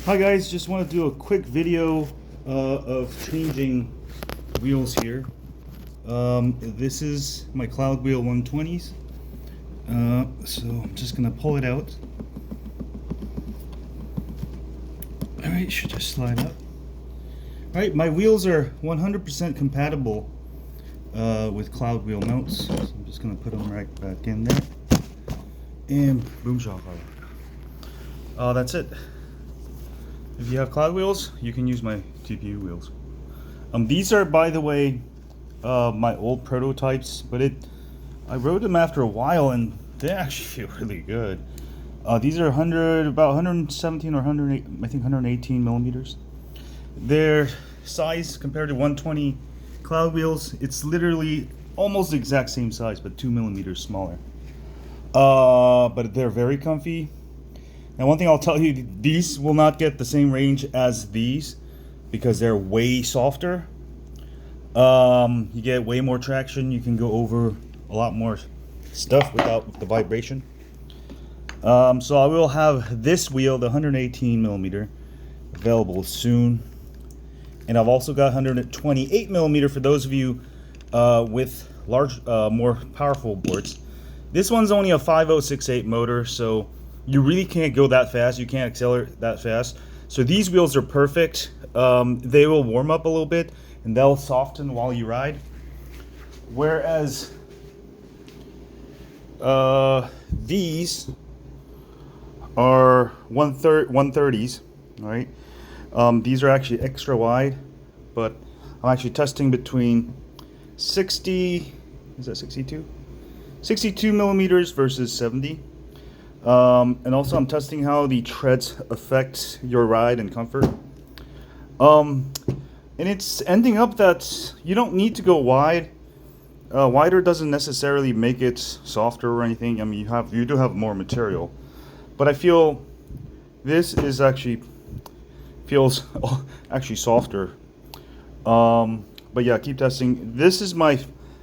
Hi guys, just want to do a quick video of changing wheels here. This is my Cloudwheel 120s. So I'm just gonna pull it out. Alright, should just slide up. Alright, my wheels are 100% compatible with Cloudwheel mounts. So I'm just gonna put them right back in there. And boom shakalaka. That's it. If you have Cloudwheels, you can use my TPU wheels. These are, by the way, my old prototypes, but I rode them after a while and they actually feel really good. These are about 117 or 108, I think 118 millimeters. Their size compared to 120 Cloudwheels, it's literally almost the exact same size, but 2 millimeters smaller. But they're very comfy. Now, one thing I'll tell you, these will not get the same range as these because they're way softer. You get way more traction. You can go over a lot more stuff without the vibration. So I will have this wheel, the 118 millimeter, available soon. And I've also got 128 millimeter for those of you with large, more powerful boards. This one's only a 5068 motor, so you really can't go that fast. You can't accelerate that fast. So these wheels are perfect. They will warm up a little bit and they'll soften while you ride. Whereas these are 130s, right? These are actually extra wide, but I'm actually testing between 60, is that 62? 62 millimeters versus 70. And also I'm testing how the treads affect your ride and comfort. And it's ending up that you don't need to go wide. Wider doesn't necessarily make it softer or anything. I mean, you do have more material, but I feel this is feels actually softer. But yeah, keep testing. This is my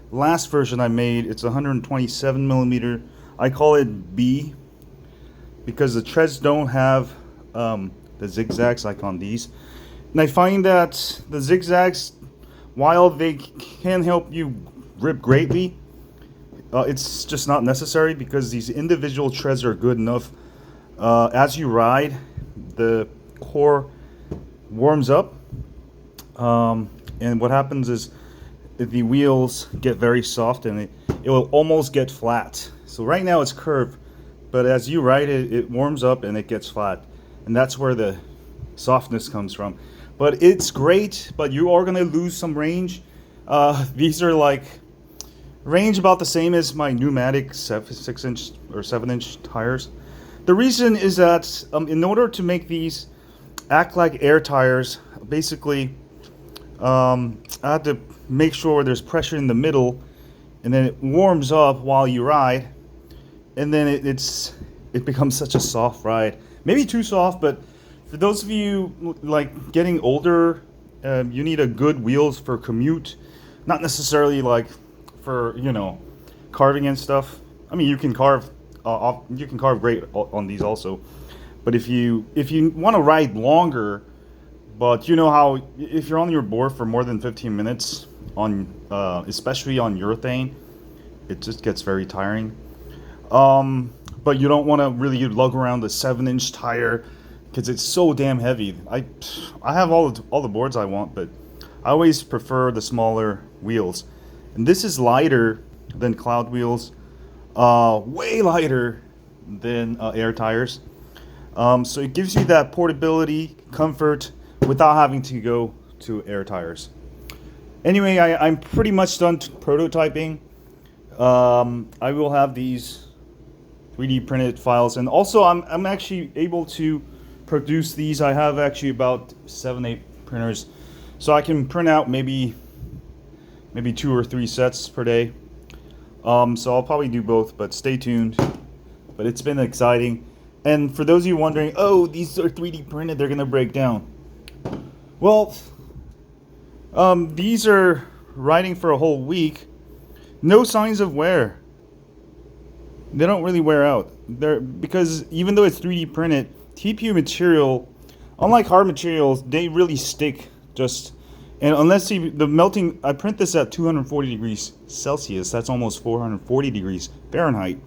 last version I made. It's 127 millimeter. I call it B because the treads don't have the zigzags like on these. And I find that the zigzags, while they can help you grip greatly, it's just not necessary because these individual treads are good enough. As you ride, the core warms up, and what happens is the wheels get very soft and it will almost get flat. So right now it's curved, but as you ride it, it warms up and it gets flat, and that's where the softness comes from. But it's great, but you are going to lose some range. These are like range about the same as my pneumatic 6-inch or 7-inch tires. The reason is that in order to make these act like air tires, basically I have to make sure there's pressure in the middle, and then it warms up while you ride, and then it becomes such a soft ride. Maybe too soft, but for those of you like getting older, you need a good wheels for commute, not necessarily like for, you know, carving and stuff. I mean, you can carve great on these also, but if you want to ride longer, but you know how if you're on your board for more than 15 minutes on especially on urethane, it just gets very tiring. But you don't want to really lug around the 7-inch tire because it's so damn heavy. I have all the boards I want, but I always prefer the smaller wheels. And this is lighter than Cloudwheels, way lighter than air tires. So it gives you that portability, comfort, without having to go to air tires. Anyway, I'm pretty much done prototyping. I will have these 3D printed files, and also I'm actually able to produce these. I have actually about 7-8 printers, so I can print out maybe 2 or 3 sets per day. So I'll probably do both, but stay tuned. But it's been exciting. And for those of you wondering, oh, these are 3D printed, they're gonna break down. Well, these are riding for a whole week. No signs of wear. They don't really wear out. Because even though it's 3D printed, TPU material Unlike hard materials, they really stick. Just and unless the melting, I print this at 240 degrees Celsius. That's almost 440 degrees Fahrenheit.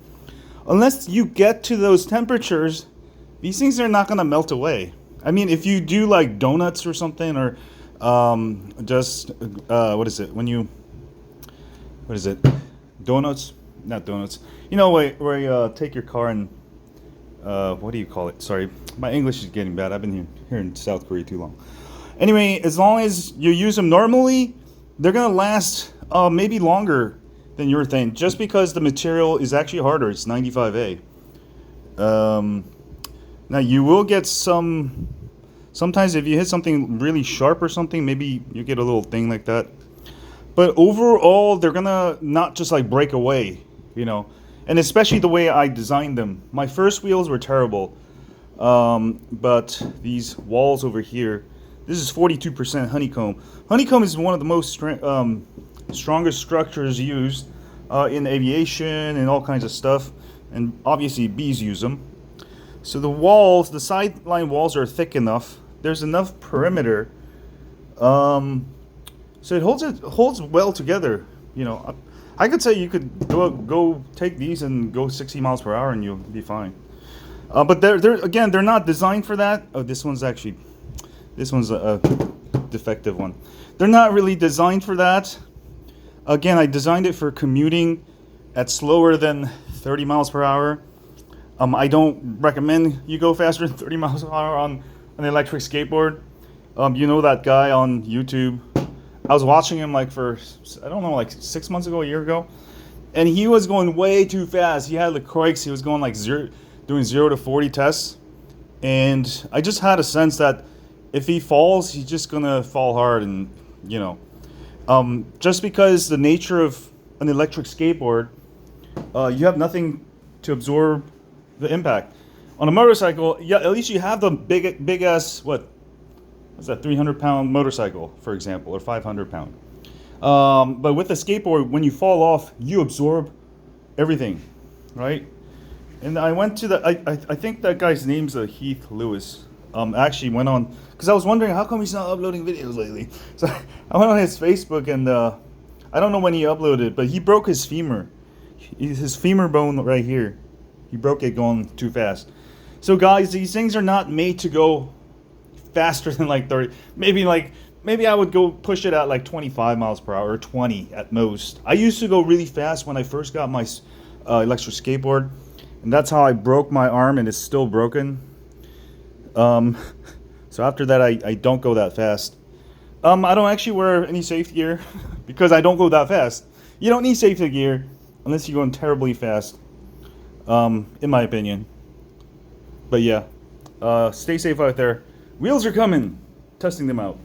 Unless you get to those temperatures, these things are not gonna melt away. I mean, if you do like donuts or something, or just what is it when you what is it donuts? Not donuts. You know, where you take your car and what do you call it? Sorry, my English is getting bad. I've been here in South Korea too long. Anyway, as long as you use them normally, they're gonna last maybe longer than your thing, just because the material is actually harder. It's 95A. Now you will get sometimes if you hit something really sharp or something, maybe you get a little thing like that. But overall, they're gonna not just like break away, you know. And especially the way I designed them. My first wheels were terrible, but these walls over here, this is 42% honeycomb. Honeycomb is one of the most strongest structures used in aviation and all kinds of stuff, and obviously bees use them. So the walls, the sideline walls are thick enough. There's enough perimeter, so it holds well together. You know, I could say you could go take these and go 60 miles per hour and you'll be fine. But they're not designed for that. Oh, this one's a defective one. They're not really designed for that. Again, I designed it for commuting at slower than 30 miles per hour. I don't recommend you go faster than 30 miles per hour on an electric skateboard. You know that guy on YouTube? I was watching him like for, I don't know, like 6 months ago, a year ago. And he was going way too fast. He had the Croix. He was going like doing 0 to 40 tests. And I just had a sense that if he falls, he's just going to fall hard. And, you know, just because the nature of an electric skateboard, you have nothing to absorb the impact. On a motorcycle, yeah, at least you have the big ass, what's that, 300-pound motorcycle, for example, or 500-pound. But with a skateboard, when you fall off, you absorb everything, right? And I went to I think that guy's name's Heath Lewis. Actually went on, because I was wondering how come he's not uploading videos lately. So I went on his Facebook, and I don't know when he uploaded, but he broke his femur. His femur bone right here. He broke it going too fast. So guys, these things are not made to go faster than like 30. Maybe I would go push it at like 25 miles per hour or 20 at most. I used to go really fast when I first got my electric skateboard, and that's how I broke my arm, and it's still broken. So after that, I don't go that fast. I don't actually wear any safety gear because I don't go that fast. You don't need safety gear unless you're going terribly fast, in my opinion. But yeah, stay safe out there. Wheels are coming. Testing them out.